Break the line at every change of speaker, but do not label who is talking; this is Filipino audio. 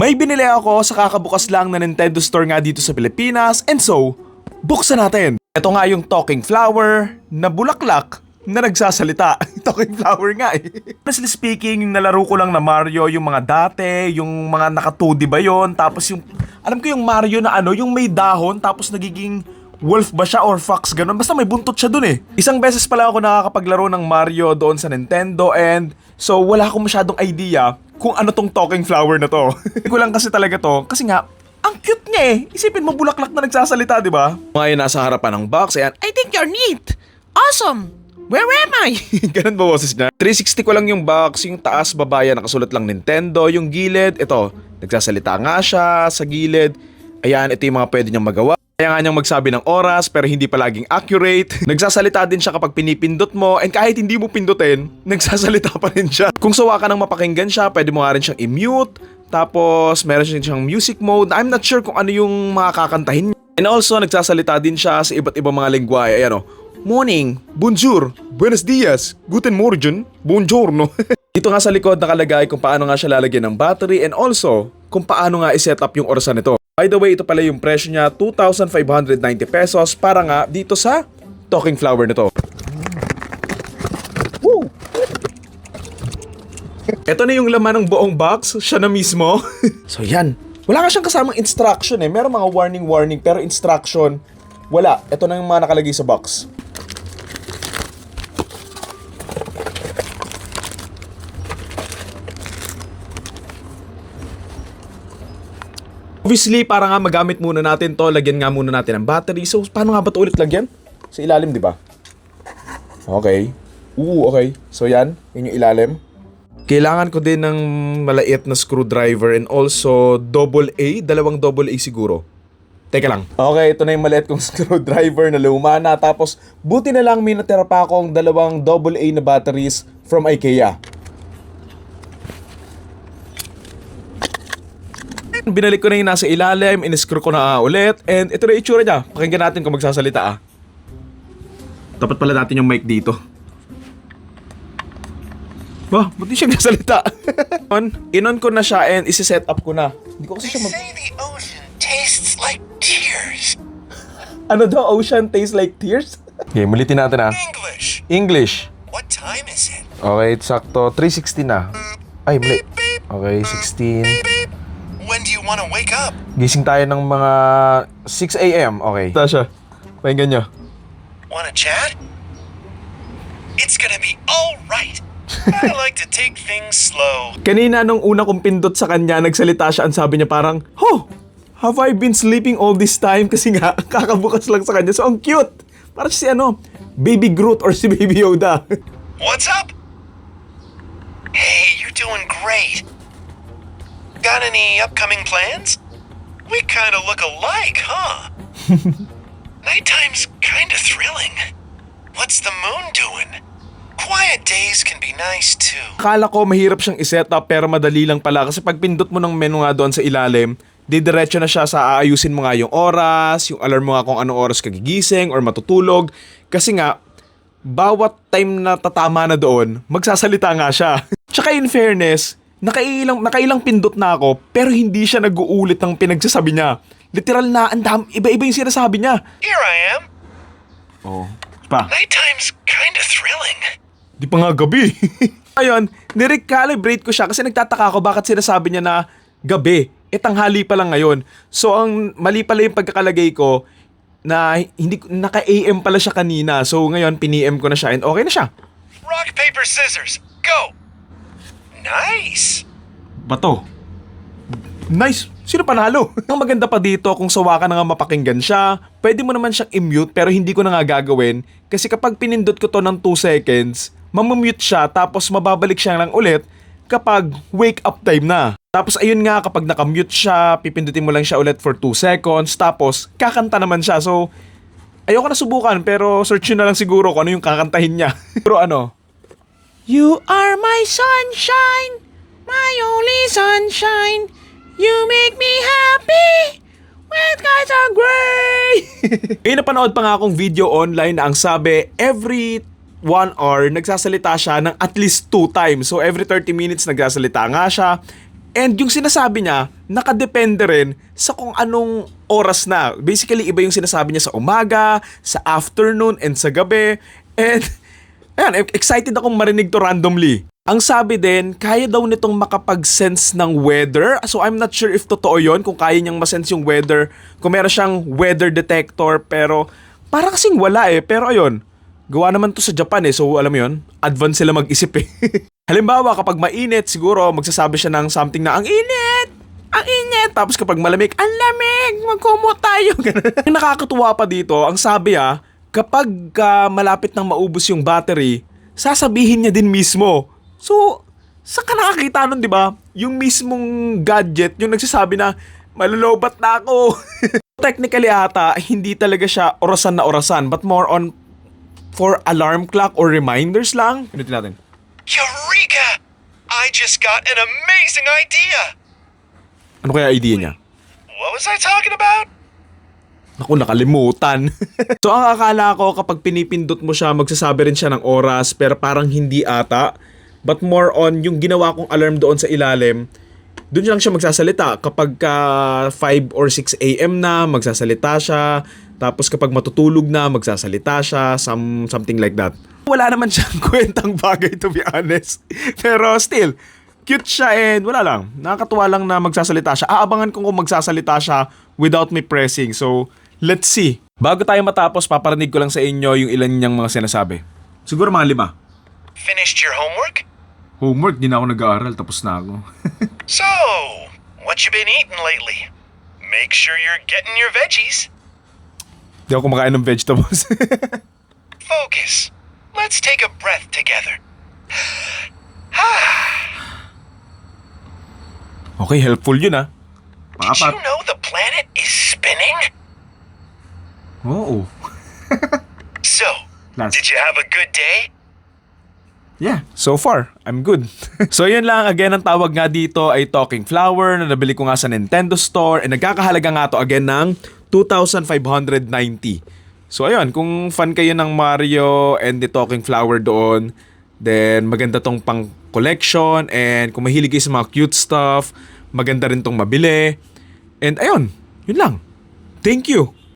May binili ako sa kakabukas lang na Nintendo Store nga dito sa Pilipinas, and so, buksan natin. Ito nga yung talking flower na bulaklak na nagsasalita. Talking flower nga eh. Honestly speaking, yung nalaro ko lang na Mario, yung mga dati, yung mga naka-2D ba yun, tapos yung, alam ko yung Mario na ano, yung may dahon, tapos nagiging wolf ba siya or fox, ganun. Basta may buntot siya dun eh. Isang beses pala ako nakakapaglaro ng Mario doon sa Nintendo, and so wala akong masyadong idea kung ano tong talking flower na to. Hindi ko lang kasi talaga to, kasi nga, ang cute niya eh. Isipin mo bulaklak na nagsasalita, di ba? Ngayon nasa harapan ng box, ayan, I think you're neat. Awesome. Where am I? Ganun ba boses niya? 360 ko lang yung box, yung taas, babaya, nakasulat lang Nintendo, yung gilid, ito, nagsasalita nga siya sa gilid. Ayan, ito yung mga pwede niyang magawa. Kaya nga niyang magsabi ng oras pero hindi palaging accurate. Nagsasalita din siya kapag pinipindot mo, and kahit hindi mo pindutin, nagsasalita pa rin siya. Kung sawa ka nang mapakinggan siya, pwede mo nga rin siyang i-mute. Tapos meron siyang music mode. I'm not sure kung ano yung mga kakantahin niya. And also, nagsasalita din siya sa iba't ibang mga lengguwahe. Ayan o, morning, bonjour, buenos dias, guten morgen, buongiorno. Dito nga sa likod nakalagay kung paano nga siya lalagyan ng battery, and also kung paano nga i-set up yung orasan nito. By the way, ito pala yung presyo niya, 2,590 pesos para nga dito sa talking flower nito. Woo! Ito na yung laman ng buong box, siya na mismo. So yan, wala nga siyang kasamang instruction eh. Meron mga warning pero instruction, wala. Ito na yung mga nakalagay sa box. Obviously, para nga magamit muna natin to, lagyan nga muna natin ng battery. So, paano nga ba ito ulit lagyan? Sa ilalim, di ba? Okay. Okay. So, yan. Yun yung ilalim. Kailangan ko din ng malait na screwdriver and also dalawang double A siguro. Teka lang. Okay, ito na yung maliit kong screwdriver na luma na. Tapos, buti na lang may natira pa akong dalawang double A na batteries from IKEA. Binalik ko na yung nasa ilalim, in-screw ko na ulit, and ito na yung itsura niya. Pakinggan natin kung magsasalita Dapat pala natin yung mic dito. Ba't di siya nagsasalita? In-on ko na siya and isi-set up ko na. Hindi ko kasi siya
They say the ocean tastes like tears.
Ano daw, ocean tastes like tears? Okay, mulitin natin
English.
English.
What time is it?
Okay, sakto. 3:16 na. Ay, mali. Okay, 16.
When do you want to wake up?
Gising tayo ng mga 6 a.m. Okay. Tasha, pakinggan nyo.
Want to chat? It's gonna be all right. I like to take things slow.
Kanina nung una kong pindot sa kanya, nagsalita siya, ang sabi niya parang, have I been sleeping all this time? Kasi nga, kakabukas lang sa kanya. So, ang cute. Parang si Baby Groot or si Baby Yoda.
What's up? Hey, you're doing great. Got any upcoming plans? We kind of look alike, huh? Nighttime's kind of thrilling. What's the moon doing? Quiet days can be nice too.
Akala ko mahirap siyang iset up pero madali lang pala kasi pag pindot mo ng menu nga doon sa ilalim, didiretso na siya sa aayusin mo nga yung oras, yung alarm mo nga kung anong oras ka gigising or matutulog. Kasi nga, bawat time na tatama na doon, magsasalita nga siya. Tsaka in fairness, nakailang pindot na ako pero hindi siya nag-uulit ng pinagsasabi niya. Literal na iba-iba yung sinasabi niya.
Here I am. Nighttime's kind of thrilling.
Di pa nga gabi. Ayun, nirecalibrate ko siya kasi nagtataka ako bakit sinasabi niya na gabi. Tanghali pa lang ngayon. So ang mali pala yung pagkakalagay ko na hindi naka-AM pala siya kanina. So ngayon pini-AM ko na siya and okay na siya.
Rock, paper, scissors, go! Nice!
Bato. Nice! Sino panalo? Ang maganda pa dito kung sawa ka na nga mapakinggan siya, pwede mo naman siyang i-mute pero hindi ko na nga gagawin kasi kapag pinindot ko to ng 2 seconds, mamamute siya tapos mababalik siya lang ulit kapag wake up time na. Tapos ayun nga, kapag nakamute siya, pipindutin mo lang siya ulit for 2 seconds tapos kakanta naman siya. So, ayoko na subukan pero search nyo na lang siguro kung ano yung kakantahin niya. Pero You are my sunshine, my only sunshine. You make me happy when skies are gray. May napanood pa nga akong video online na ang sabi, every 1 hour, nagsasalita siya ng at least 2 times. So every 30 minutes nagsasalita nga siya. And yung sinasabi niya, nakadepende rin sa kung anong oras na. Basically, iba yung sinasabi niya sa umaga, sa afternoon, and sa gabi. And, ayan, excited akong marinig to randomly. Ang sabi din, kaya daw nitong makapag-sense ng weather. So, I'm not sure if totoo yon kung kaya niyang masense yung weather. Kung meron siyang weather detector, pero para kasing wala eh. Pero ayun, gawa naman to sa Japan eh. So, alam mo yun, advance sila mag-isip eh. Halimbawa, kapag mainit, siguro magsasabi siya ng something na, ang init! Ang init! Tapos kapag malamig, ang lamig! Magkumo tayo! Ang nakakatuwa pa dito, ang sabi kapag malapit nang maubos yung battery, sasabihin niya din mismo. So, saan ka nakakita nun, di ba? Yung mismong gadget, yung nagsasabi na, malulubat na ako. Technically ata, hindi talaga siya orasan na orasan, but more on for alarm clock or reminders lang. Pinutin natin.
Eureka! I just got an amazing idea!
Ano kaya idea niya?
What was I talking about?
Naku, nakalimutan. So ang akala ko kapag pinipindot mo siya, magsasabi rin siya ng oras, pero parang hindi ata. But more on yung ginawa kong alarm doon sa ilalim, doon lang siya magsasalita. Kapag 5 or 6 a.m. na, magsasalita siya. Tapos kapag matutulog na, magsasalita siya. Something like that. Wala naman siyang kwentang bagay, to be honest. Pero still, cute siya and wala lang. Nakakatuwa lang na magsasalita siya. Aabangan ko kung magsasalita siya without me pressing. So, let's see. Bago tayo matapos, paparinig ko lang sa inyo yung ilan niyang mga sinasabi. Siguro mga 5.
Finished your homework?
Homework, di na ako nag-aaral. Tapos na ako.
So, what you been eating lately? Make sure you're getting your veggies.
Di ako kumakain ng vegetables.
Focus. Let's take a breath together.
Okay, helpful yun
Did you know the planet is spinning?
Oo.
So,
Last.
did you have a good day?
Yeah, so far, I'm good. So yun lang, again, ang tawag nga dito ay Talking Flower na nabili ko nga sa Nintendo Store and nagkakahalaga nga to again ng 2,590. So ayun, kung fan kayo ng Mario and the Talking Flower doon, then maganda tong pang collection and kung mahilig kayo sa mga cute stuff, maganda rin tong mabili. And ayun, yun lang. Thank you.